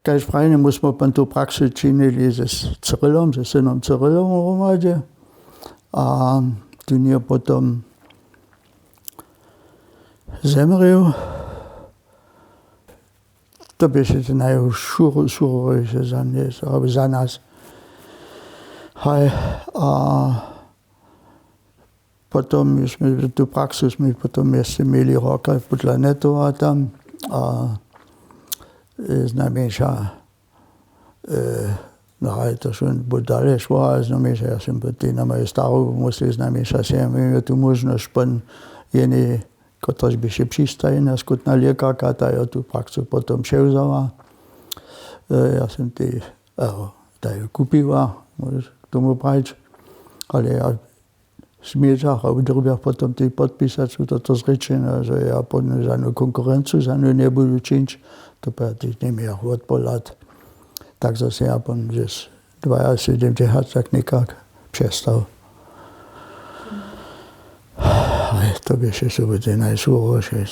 Kaj správne sme pan tú praxu činili s Cyrillom, so synom Cyrillom v Romade. A tu nie potom zemrel. To by się to najšurovejšie za mňa, alebo za nás. Hej, a potom sme tú praxu sme potom ešte mieli roka podľa Netova tam. A znamená, no hej, to schon budale šlo, znamená, ja som ty na moje starú museli znamená, že ja mám tu možnosť pon jeny, ktorí by się přistali na skutná liekarka, tá ja tú praxu potom převzala. Ja som ty, tá ju kúpila, môžeš k tomu prajť, ale ja smieťach a udrbiach potom ty podpísať sú toto zrečené, že ja podľa žádnu konkurenciu za ňu nebudu činť, to práve nemiach odpolať. Tak zase ja potom, že 72 tak nekak přestal. To by się sobie najsłowsze.